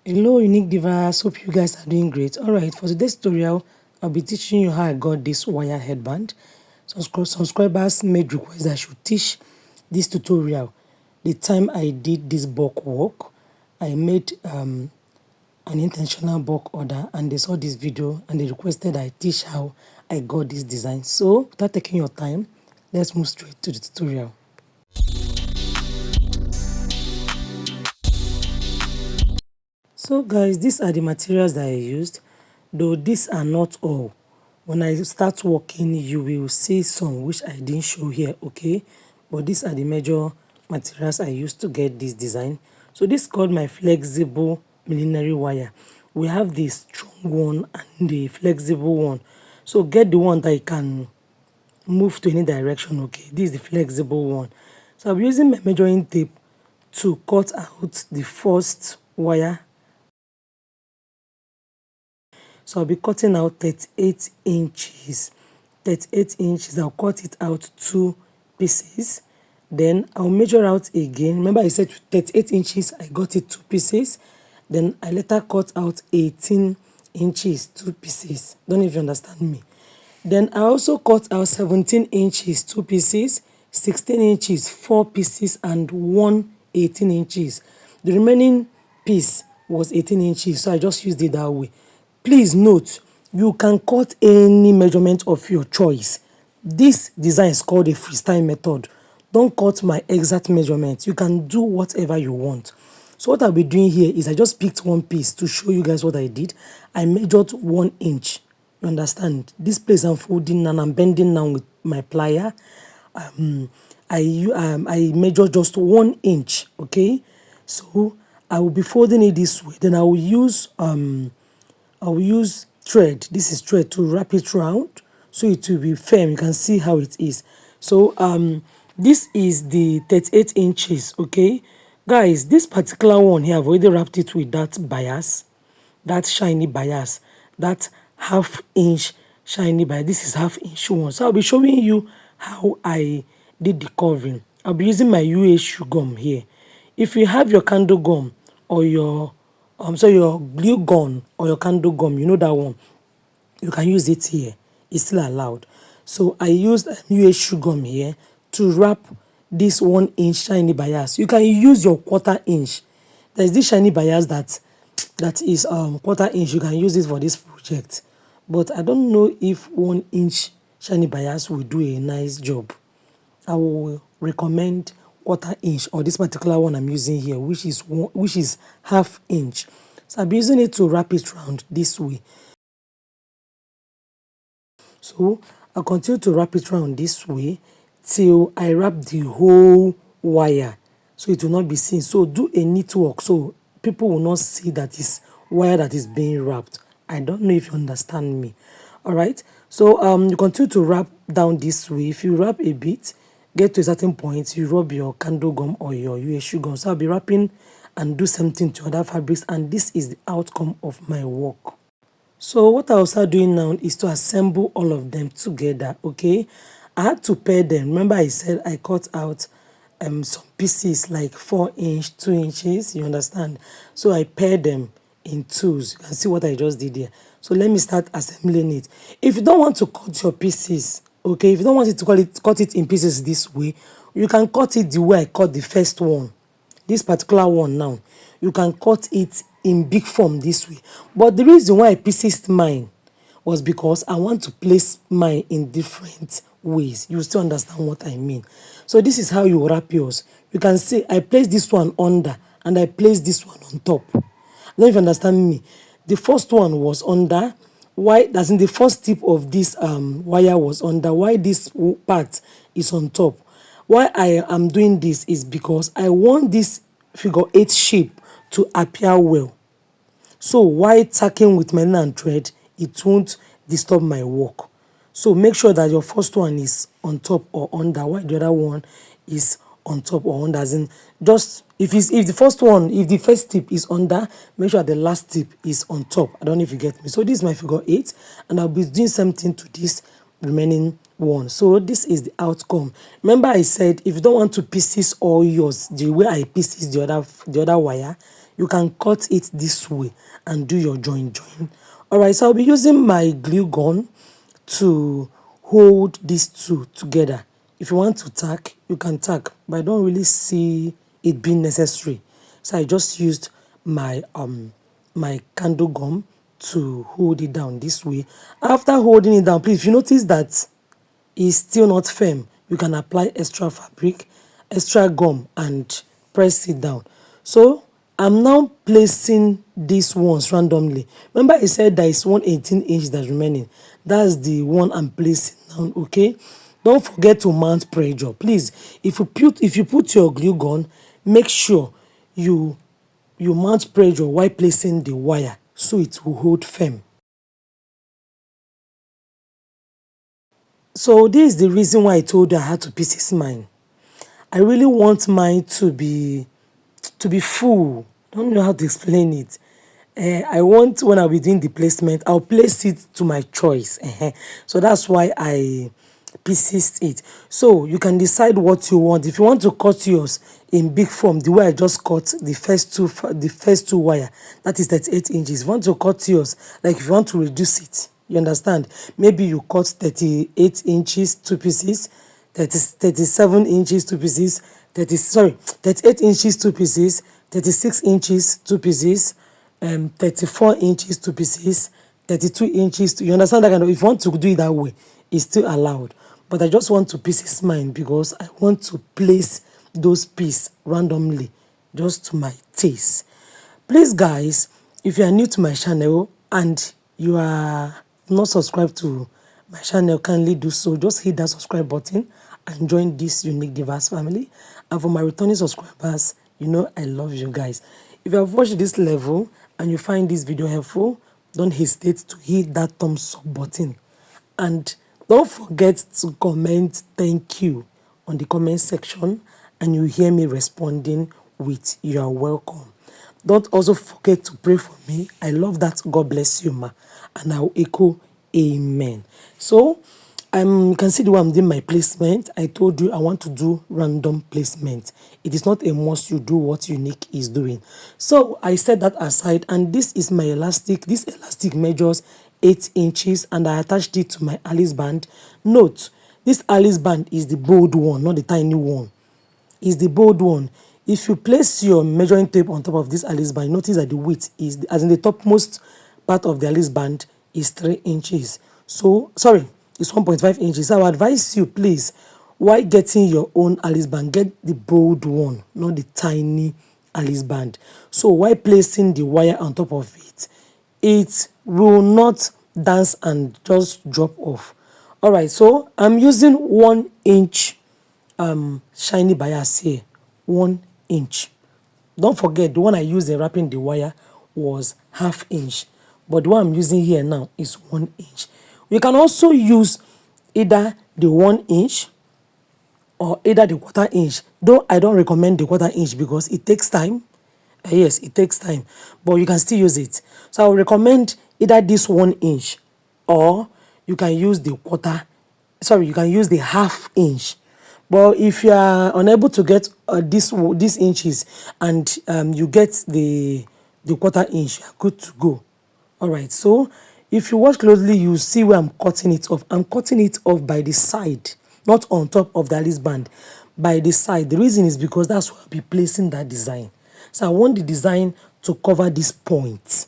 Hello unique divas, hope you guys are doing great. Alright, for today's tutorial I'll be teaching you how I got this wire headband. Some subscribers made requests that I should teach this tutorial. The time I did this bulk work, I made an intentional bulk order and they saw this video and they requested I teach how I got this design. So without taking your time, let's move straight to the tutorial. So guys, these are the materials that I used, though these are not all. When I start working, you will see some which I didn't show here, okay? But these are the major materials I used to get this design. So this is called my flexible millinery wire. We have the strong one and the flexible one. So get the one that you can move to any direction, okay? This is the flexible one. So I'm using my measuring tape to cut out the first wire. So I'll be cutting out 38 inches. 38 inches, I'll cut it out 2 pieces. Then I'll measure out again. Remember I said 38 inches, I got it 2 pieces. Then I later cut out 18 inches, 2 pieces. Don't even understand me. Then I also cut out 17 inches, 2 pieces, 16 inches, 4 pieces, and 18 inches. The remaining piece was 18 inches, so I just used it that way. Please note, you can cut any measurement of your choice. This design is called a freestyle method. Don't cut my exact measurement. You can do whatever you want. So what I'll be doing here is I just picked one piece to show you guys what I did. I measured 1 inch. You understand? This place I'm folding and I'm bending now with my plier. I measured just 1 inch. Okay, so I will be folding it this way. Then I will use thread. This is thread to wrap it round so it will be firm. You can see how it is. So this is the 38 inches. Okay, guys, this particular one here I've already wrapped it with that bias, that shiny bias, that half-inch shiny bias. This is half-inch one. So I'll be showing you how I did the covering. I'll be using my UH gum here. If you have your candle gum or your your glue gun or your candle gum, you know that one, you can use it here. It's still allowed. So I used UH gum here to wrap this 1 inch shiny bias. You can use your 1/4 inch. There's this shiny bias that is 1/4 inch. You can use it for this project, but I don't know if 1 inch shiny bias will do a nice job. I will recommend 1/4 inch, or this particular one I'm using here, which is half inch. So I'll be using it to wrap it round this way. So I'll continue to wrap it round this way till I wrap the whole wire so it will not be seen. So do a neat work so people will not see that it's wire that is being wrapped. I don't know if you understand me. All right, so you continue to wrap down this way. If you wrap a bit, get to a certain point, you rub your candle gum or your UH gum. So I'll be wrapping and do something to other fabrics, and this is the outcome of my work. So what I'll start doing now is to assemble all of them together. Okay, I had to pair them. Remember I said I cut out some pieces like 4 inch, 2 inches, you understand? So I paired them in twos. You can see what I just did here. So let me start assembling it. If you don't want to cut your pieces, okay, if you don't want it to cut it in pieces this way, you can cut it the way I cut the first one. This particular one now, you can cut it in big form this way. But the reason why I pieced mine was because I want to place mine in different ways. You still understand what I mean. So this is how you wrap yours. You can see I placed this one under and I placed this one on top. I don't know if you understand me. The first one was under. Why, as in the first tip of this wire was under. Why this part is on top? Why I am doing this is because I want this figure 8 shape to appear well. So while tacking with metal and thread, it won't disturb my work. So make sure that your first one is on top or under, while the other one is on top or under. As in, just if the first tip is under, make sure the last tip is on top. I don't know if you get me. So this is my figure 8, and I'll be doing something to this remaining one. So this is the outcome. Remember I said if you don't want to pieces all yours the way I pieces the other wire, you can cut it this way and do your join. All right, so I'll be using my glue gun to hold these two together. If you want to tack, you can tack, but I don't really see it being necessary. So I just used my candle gum to hold it down this way. After holding it down, please, if you notice that it's still not firm, you can apply extra fabric, extra gum, and press it down. So I'm now placing these ones randomly. Remember I said there is one 18-inch that's remaining. That's the one I'm placing now, okay? Don't forget to mount pressure. Please, if you put your glue gun, make sure you mount pressure while placing the wire so it will hold firm. So this is the reason why I told you I had to pieces mine. I really want mine to be full. Don't know how to explain it. I want, when I'll be doing the placement, I'll place it to my choice. So that's why I pieces it. So you can decide what you want. If you want to cut yours in big form, the way I just cut the first two wire, that is 38 inches. If you want to cut yours, like if you want to reduce it, you understand? Maybe you cut 38 inches, two pieces, 37 inches, two pieces, 38 inches, two pieces, 36 inches, two pieces, 34 inches, two pieces, 32 inches, you understand that kind of, if you want to do it that way, it's still allowed. But I just want to pieces mine because I want to place those pieces randomly, just to my taste. Please guys, if you are new to my channel and you are not subscribed to my channel, kindly do so. Just hit that subscribe button and join this unique diverse family. And for my returning subscribers, you know I love you guys. If you have watched this level and you find this video helpful, don't hesitate to hit that thumbs up button. And don't forget to comment thank you on the comment section, and you hear me responding with you are welcome. Don't also forget to pray for me. I love that. God bless you, ma. And I'll echo amen. So you can see the way I'm doing my placement. I told you I want to do random placement. It is not a must you do what Unique is doing. So I set that aside, and this is my elastic. This elastic measures 8 inches, and I attached it to my Alice band. Note, this Alice band is the bold one, not the tiny one. Is the bold one. If you place your measuring tape on top of this Alice band, notice that the width is, as in the topmost part of the Alice band, is 3 inches. So, sorry, it's 1.5 inches. So I would advise you, please, while getting your own Alice band, get the bold one, not the tiny Alice band. So while placing the wire on top of it, it will not dance and just drop off. All right, so I'm using 1 inch shiny bias here, 1 inch. Don't forget, the one I used in wrapping the wire was ½ inch, but the one I'm using here now is 1 inch. You can also use either the 1 inch or either the 1/4 inch, though I don't recommend the 1/4 inch because it takes time. Yes, it takes time, but you can still use it. So I would recommend either this 1 inch, or you can use the you can use the ½ inch. But if you are unable to get these inches, and you get the 1/4 inch, you are good to go. All right, so if you watch closely, you see where I'm cutting it off. I'm cutting it off by the side, not on top of the Alice band, by the side. The reason is because that's where I'll be placing that design. So I want the design to cover this point.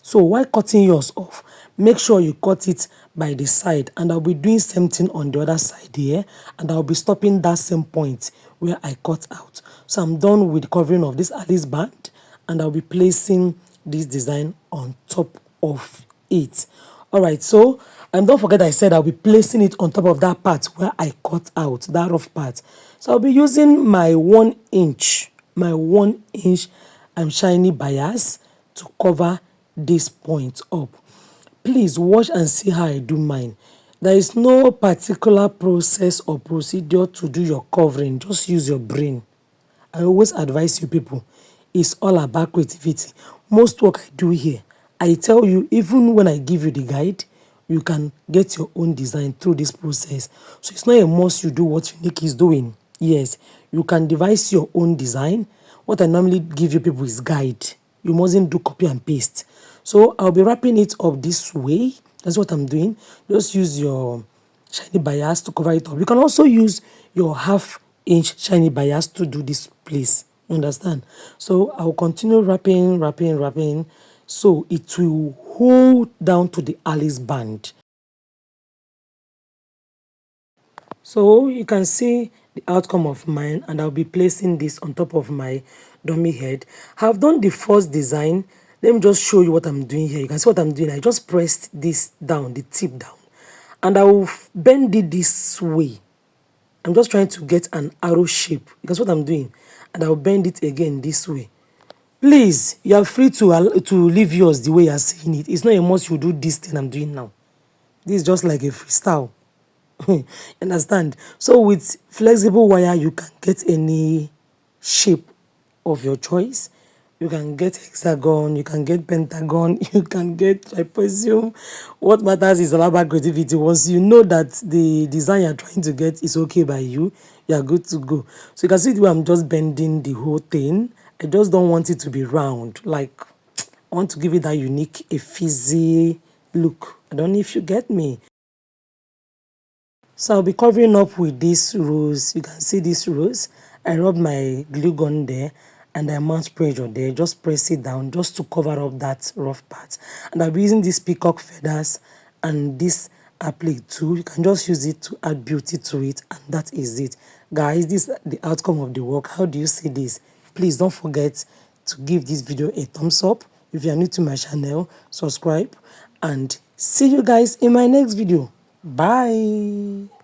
So while cutting yours off, make sure you cut it by the side, and I'll be doing same thing on the other side here, and I'll be stopping that same point where I cut out. So I'm done with the covering of this Alice band, and I'll be placing this design on top of it. All right, so don't forget I said I'll be placing it on top of that part where I cut out, that rough part. So I'll be using my 1 inch, shiny bias to cover this point up. Please watch and see how I do mine. There is no particular process or procedure to do your covering. Just use your brain. I always advise you people, it's all about creativity. Most work I do here, I tell you, even when I give you the guide, you can get your own design through this process. So it's not a must you do what Unique is doing. Yes, you can devise your own design. What I normally give you people is guide. You mustn't do copy and paste. So I'll be wrapping it up this way. That's what I'm doing. Just use your shiny bias to cover it up. You can also use your half-inch shiny bias to do this place. You understand? So I'll continue wrapping, so it will hold down to the Alice band. So you can see the outcome of mine, and I'll be placing this on top of my dummy head. I've done the first design. Let me just show you what I'm doing here. You can see what I'm doing. I just pressed this down, the tip down, and I will bend it this way. I'm just trying to get an arrow shape. That's what I'm doing. And I'll bend it again this way. Please, you are free to leave yours the way you are seeing it. It's not a must you do this thing I'm doing now. This is just like a freestyle. Understand? So with flexible wire, you can get any shape of your choice. You can get hexagon, you can get pentagon, you can get trapezium. What matters is all about creativity. Once you know that the design you're trying to get is okay by you, you're good to go. So you can see the way I'm just bending the whole thing. I just don't want it to be round. Like, I want to give it that unique, a fizzy look. I don't know if you get me. So I'll be covering up with this rose. You can see this rose. I rub my glue gun there and I mount pressure there. Just press it down just to cover up that rough part. And I'll be using these peacock feathers and this applique too. You can just use it to add beauty to it, and that is it. Guys, this is the outcome of the work. How do you see this? Please don't forget to give this video a thumbs up. If you are new to my channel, subscribe, and see you guys in my next video. Bye.